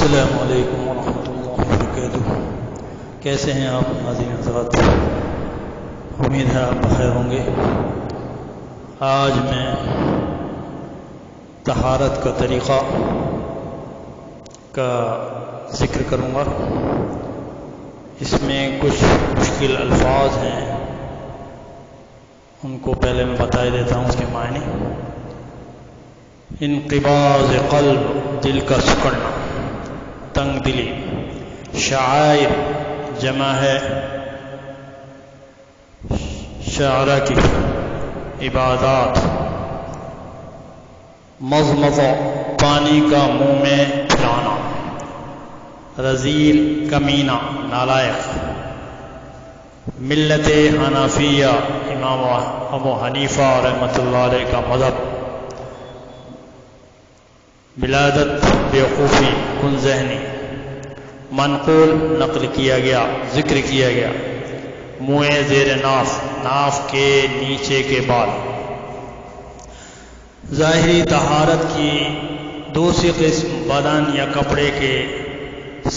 السلام علیکم ورحمۃ اللہ وبرکاتہ۔ کیسے ہیں آپ ناظرین حضرات؟ امید ہے آپ بخیر ہوں گے۔ آج میں طہارت کا طریقہ کا ذکر کروں گا۔ اس میں کچھ مشکل الفاظ ہیں، ان کو پہلے میں بتا دیتا ہوں اس کے معنی۔ انقباض قلب، دل کا سکڑنا، تنگ دلی۔ شعائر جمع ہے شعرہ کی، عبادات۔ مضمضہ، پانی کا منہ میں پھلانا۔ رذیل، کمینہ، نالائق۔ ملت حنفیہ، امام ابو حنیفہ رحمۃ اللہ علیہ کا مذہب۔ ولادت، بیوقوفی، کن ذہنی۔ منقول، نقل کیا گیا، ذکر کیا گیا۔ منہ زیر ناف، ناف کے نیچے کے بال۔ ظاہری طہارت کی دوسری قسم، بدن یا کپڑے کے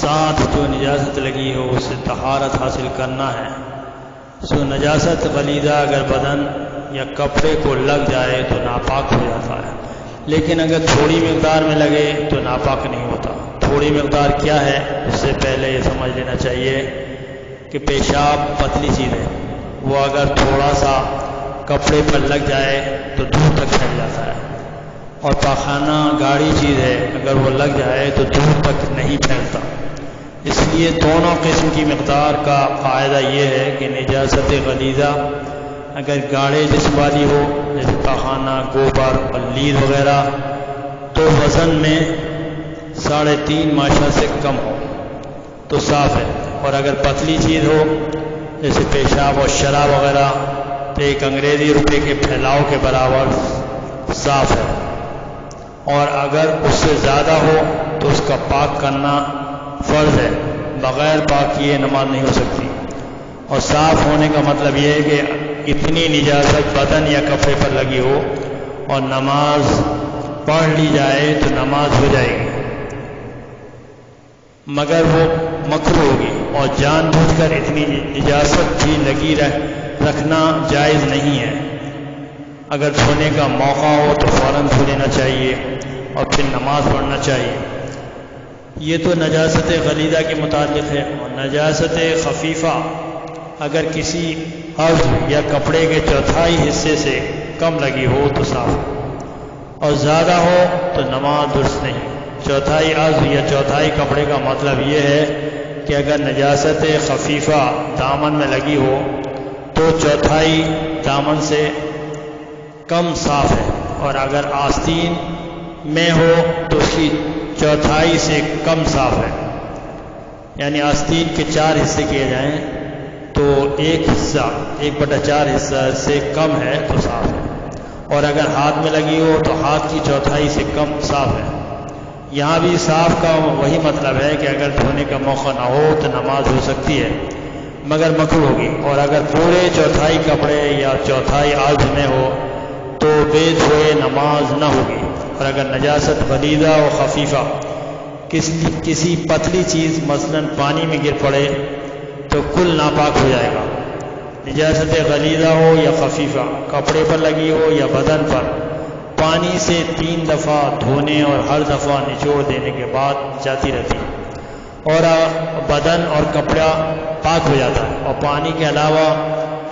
ساتھ جو نجاست لگی ہو اس سے طہارت حاصل کرنا ہے۔ سو نجاست غلیظہ اگر بدن یا کپڑے کو لگ جائے تو ناپاک ہو جاتا ہے، لیکن اگر تھوڑی مقدار میں لگے تو ناپاک نہیں ہوتا۔ تھوڑی مقدار کیا ہے؟ اس سے پہلے یہ سمجھ لینا چاہیے کہ پیشاب پتلی چیز ہے، وہ اگر تھوڑا سا کپڑے پر لگ جائے تو دور تک پھیل جاتا ہے، اور پاخانہ گاڑی چیز ہے، اگر وہ لگ جائے تو دور تک نہیں پھیلتا۔ اس لیے دونوں قسم کی مقدار کا قاعدہ یہ ہے کہ نجاست غلیظہ اگر گاڑے جسم والی ہو، جیسے پاخانہ، گوبر اور لیل وغیرہ، تو وزن میں 3.5 ماشا سے کم ہو تو صاف ہے، اور اگر پتلی چیز ہو جیسے پیشاب اور شراب وغیرہ تو 1 انگریزی روپے کے پھیلاؤ کے برابر صاف ہے، اور اگر اس سے زیادہ ہو تو اس کا پاک کرنا فرض ہے۔ بغیر پاک کیے نماز نہیں ہو سکتی۔ اور صاف ہونے کا مطلب یہ ہے کہ اتنی نجاست بدن یا کپڑے پر لگی ہو اور نماز پڑھ لی جائے تو نماز ہو جائے گی، مگر وہ مکروہ ہوگی، اور جان بوجھ کر اتنی نجاست بھی لگی رکھنا جائز نہیں ہے۔ اگر دھونے کا موقع ہو تو فوراً دھو لینا چاہیے اور پھر نماز پڑھنا چاہیے۔ یہ تو نجاست غلیظہ کے متعلق ہے۔ اور نجاست خفیفہ اگر کسی عضو یا کپڑے کے چوتھائی حصے سے کم لگی ہو تو صاف، اور زیادہ ہو تو نماز درست نہیں۔ چوتھائی عضو یا چوتھائی کپڑے کا مطلب یہ ہے کہ اگر نجاست خفیفہ دامن میں لگی ہو تو چوتھائی دامن سے کم صاف ہے، اور اگر آستین میں ہو تو اس کی چوتھائی سے کم صاف ہے۔ یعنی آستین کے 4 حصے کیے جائیں تو 1 حصہ 1/4 حصہ سے کم ہے تو صاف ہے، اور اگر ہاتھ میں لگی ہو تو ہاتھ کی چوتھائی سے کم صاف ہے۔ یہاں بھی صاف کا وہی مطلب ہے کہ اگر دھونے کا موقع نہ ہو تو نماز ہو سکتی ہے مگر مکروہ ہوگی، اور اگر پورے چوتھائی کپڑے یا چوتھائی عضو میں ہو تو بے دھوئے نماز نہ ہوگی۔ اور اگر نجاست غلیظہ و خفیفہ کسی پتلی چیز مثلا پانی میں گر پڑے تو کل ناپاک ہو جائے گا۔ نجاست غلیظہ ہو یا خفیفہ، کپڑے پر لگی ہو یا بدن پر، پانی سے 3 دفعہ دھونے اور ہر دفعہ نچوڑ دینے کے بعد جاتی رہتی ہے، اور بدن اور کپڑا پاک ہو جاتا ہے۔ اور پانی کے علاوہ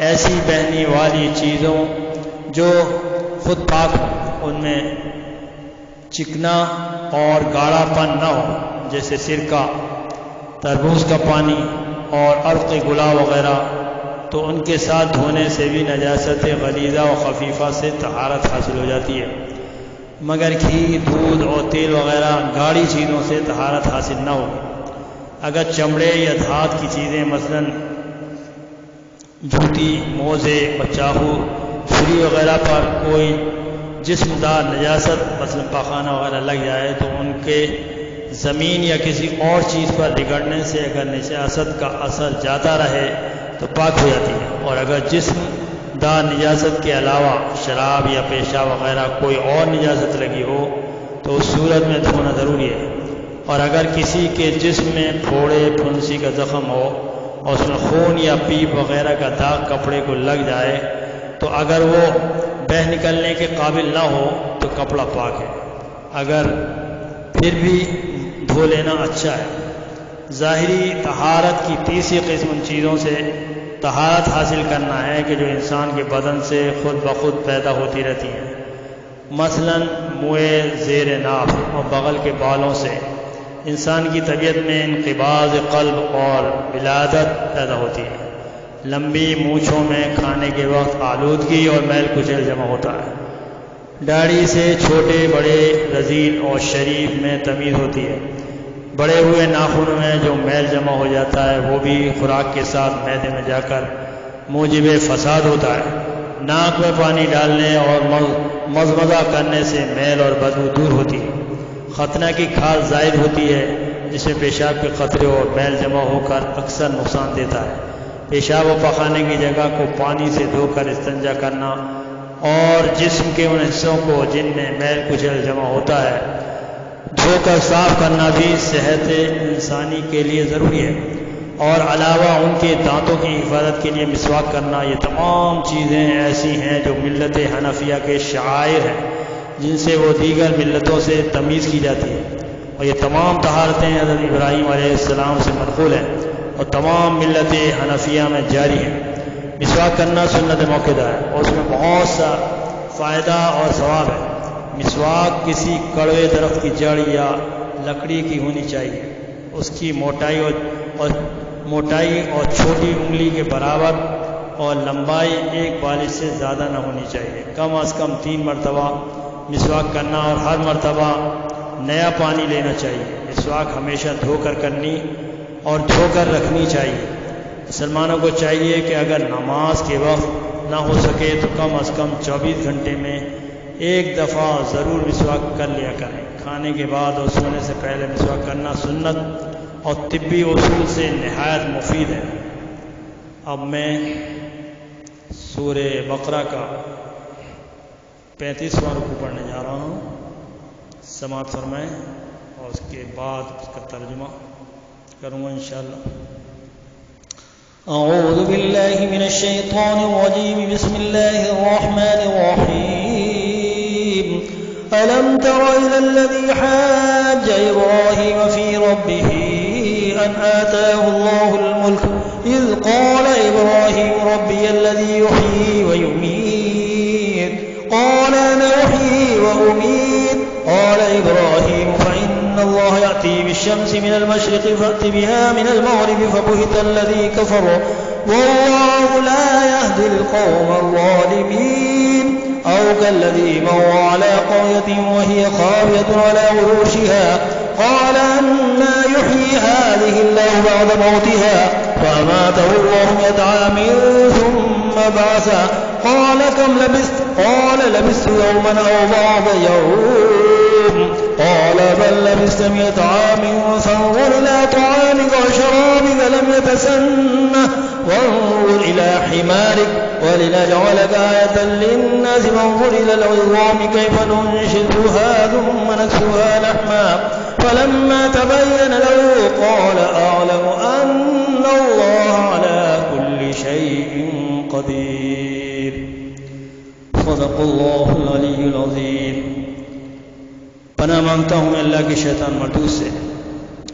ایسی بہنے والی چیزوں جو خود پاک ہوں، ان میں چکنا اور گاڑھا پن نہ ہو، جیسے سرکہ، تربوز کا پانی اور عرق گلاب وغیرہ، تو ان کے ساتھ دھونے سے بھی نجاست غلیظہ و خفیفہ سے طہارت حاصل ہو جاتی ہے، مگر گھی، دودھ اور تیل وغیرہ گاڑھی چیزوں سے طہارت حاصل نہ ہو۔ اگر چمڑے یا دھات کی چیزیں مثلا جوتی، موزے اور چاقو، چھری وغیرہ پر کوئی جسم دار نجاست مثلا پاخانہ وغیرہ لگ جائے تو ان کے زمین یا کسی اور چیز پر رگڑنے سے اگر نجاست کا اثر جاتا رہے تو پاک ہو جاتی ہے، اور اگر جسم دار نجاست کے علاوہ شراب یا پیشاب وغیرہ کوئی اور نجاست لگی ہو تو اس صورت میں دھونا ضروری ہے، اور اگر کسی کے جسم میں پھوڑے پھنسی کا زخم ہو اور اس میں خون یا پیپ وغیرہ کا داغ کپڑے کو لگ جائے تو اگر وہ بہہ نکلنے کے قابل نہ ہو تو کپڑا پاک ہے، اگر پھر بھی دھو لینا اچھا ہے۔ ظاہری طہارت کی تیسری قسم ان چیزوں سے طہارت حاصل کرنا ہے کہ جو انسان کے بدن سے خود بخود پیدا ہوتی رہتی ہیں، مثلا منہ، زیر ناف اور بغل کے بالوں سے انسان کی طبیعت میں انقباض قلب اور ولادت پیدا ہوتی ہے۔ لمبی مونچھوں میں کھانے کے وقت آلودگی اور میل کچیل جمع ہوتا ہے۔ داڑھی سے چھوٹے بڑے رذیل اور شریف میں تمیز ہوتی ہے۔ بڑے ہوئے ناخن میں جو میل جمع ہو جاتا ہے وہ بھی خوراک کے ساتھ معدے میں جا کر موجب فساد ہوتا ہے۔ ناک میں پانی ڈالنے اور مضمضہ کرنے سے میل اور بدبو دور ہوتی ہے۔ ختنہ کی کھال زائد ہوتی ہے جس میں پیشاب کے قطرے اور میل جمع ہو کر اکثر نقصان دیتا ہے۔ پیشاب و پخانے کی جگہ کو پانی سے دھو کر استنجا کرنا اور جسم کے ان حصوں کو جن میں میل کچیل جمع ہوتا ہے دھو کر صاف کرنا بھی صحت انسانی کے لیے ضروری ہے، اور علاوہ ان کے دانتوں کی حفاظت کے لیے مسواک کرنا۔ یہ تمام چیزیں ایسی ہیں جو ملت حنفیہ کے شعائر ہیں جن سے وہ دیگر ملتوں سے تمیز کی جاتی ہے، اور یہ تمام طہارتیں حضرت ابراہیم علیہ السلام سے منقول ہیں اور تمام ملت حنفیہ میں جاری ہیں۔ مسواک کرنا سنت موقدہ ہے اور اس میں بہت سا فائدہ اور ثواب ہے۔ مسواک کسی کڑوے درخت کی جڑ یا لکڑی کی ہونی چاہیے، اس کی موٹائی اور چھوٹی انگلی کے برابر اور لمبائی ایک بالش سے زیادہ نہ ہونی چاہیے۔ کم از کم 3 مرتبہ مسواک کرنا اور ہر مرتبہ نیا پانی لینا چاہیے۔ مسواک ہمیشہ دھو کر کرنی اور دھو کر رکھنی چاہیے۔ مسلمانوں کو چاہیے کہ اگر نماز کے وقت نہ ہو سکے تو کم از کم 24 گھنٹے میں ایک دفعہ ضرور مسواک کر لیا کریں۔ کھانے کے بعد اور سونے سے پہلے مسواک کرنا سنت اور طبی اصول سے نہایت مفید ہے۔ اب میں سورہ بقرہ کا 35واں رکوع پڑھنے جا رہا ہوں، سماعت فرمائیں اور اس کے بعد اس کا ترجمہ کروں گا انشاءاللہ۔ اعوذ باللہ من الشیطان الرجیم، بسم اللہ الرحمن الرحیم۔ ألم تر إلى الذي حاج إبراهيم في ربه أن آتاه الله الملك إذ قال إبراهيم ربي الذي يحيي ويميت قال أنا أحيي وأميت قال إبراهيم فإن الله يأتي بالشمس من المشرق فأت بها من المغرب فبهت الذي كفر والله لا يهدي القوم الظالمين أو كالذي مر على قرية وهي خاوية على عروشها قال أنى يحيي هذه الله بعد موتها فأماته الله 100 عام ثم بعثه قال كم لبثت قال لبثت يوما أو بعض يوم قال بل لبثت 100 عام فانظر إلى طعامك وشرابك لم يتسنه وانظر إلى حمارك ولنجعلك آية للناس فانظر إلى العظام كيف ننشزها ثم نكسوها لحما فلما تبين له قال أعلم أن الله على كل شيء قدير صدق الله العلي العظيم۔ پناہ مانگتا ہوں اللہ کے شیطان مردود سے۔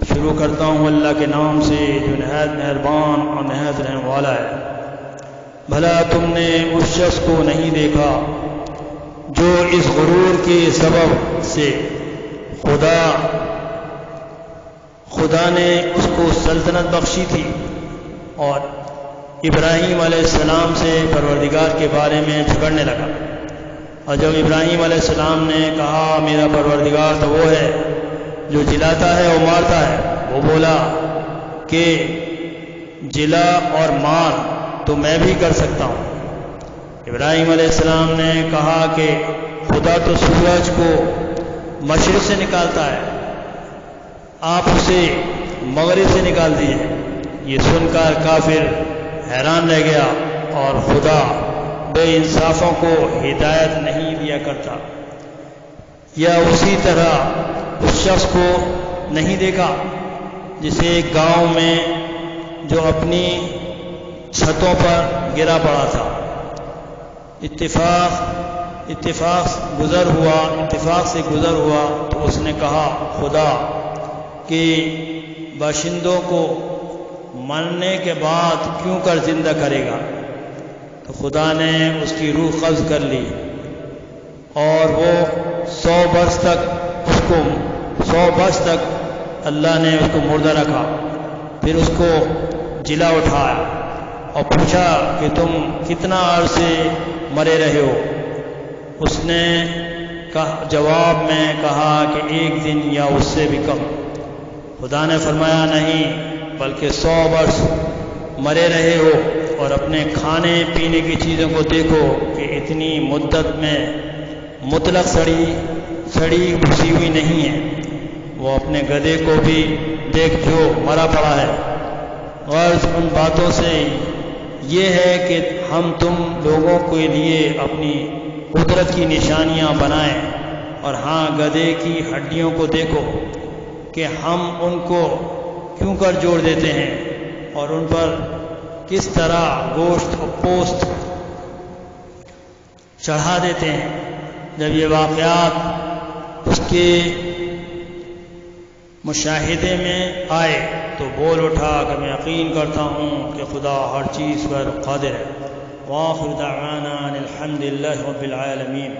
شروع کرتا ہوں اللہ کے نام سے جو نہایت مہربان اور نہایت رحم والا ہے۔ بھلا تم نے اس شخص کو نہیں دیکھا جو اس غرور کے سبب سے خدا نے اس کو سلطنت بخشی تھی اور ابراہیم علیہ السلام سے پروردگار کے بارے میں جھگڑنے لگا، اور جب ابراہیم علیہ السلام نے کہا میرا پروردگار تو وہ ہے جو جلاتا ہے اور مارتا ہے، وہ بولا کہ جلا اور مار تو میں بھی کر سکتا ہوں۔ ابراہیم علیہ السلام نے کہا کہ خدا تو سورج کو مشرق سے نکالتا ہے، آپ اسے مغرب سے نکال دیجیے۔ یہ سن کر کافر حیران رہ گیا، اور خدا بے انصافوں کو ہدایت نہیں دیا کرتا۔ یا اسی طرح اس شخص کو نہیں دیکھا جسے ایک گاؤں میں جو اپنی چھتوں پر گرا پڑا تھا، اتفاق سے گزر ہوا تو اس نے کہا خدا کہ باشندوں کو مرنے کے بعد کیوں کر زندہ کرے گا؟ تو خدا نے اس کی روح قبض کر لی اور وہ 100 برس تک اللہ نے اس کو مردہ رکھا۔ پھر اس کو جلا اٹھایا اور پوچھا کہ تم کتنا عرصے مرے رہے ہو؟ اس نے جواب میں کہا کہ 1 دن یا اس سے بھی کم۔ خدا نے فرمایا نہیں، بلکہ 100 برس مرے رہے ہو، اور اپنے کھانے پینے کی چیزوں کو دیکھو کہ اتنی مدت میں مطلق سڑی گھسی ہوئی نہیں ہے۔ وہ اپنے گدھے کو بھی دیکھ جو مرا پڑا ہے۔ غرض ان باتوں سے یہ ہے کہ ہم تم لوگوں کے لیے اپنی قدرت کی نشانیاں بنائیں، اور ہاں گدھے کی ہڈیوں کو دیکھو کہ ہم ان کو کیوں کر جوڑ دیتے ہیں اور ان پر کس طرح گوشت و پوست چڑھا دیتے ہیں۔ جب یہ واقعات اس کے مشاہدے میں آئے تو بول اٹھا کہ میں یقین کرتا ہوں کہ خدا ہر چیز پر قادر ہے۔ وآخر دعوانا الحمد للہ رب العالمین۔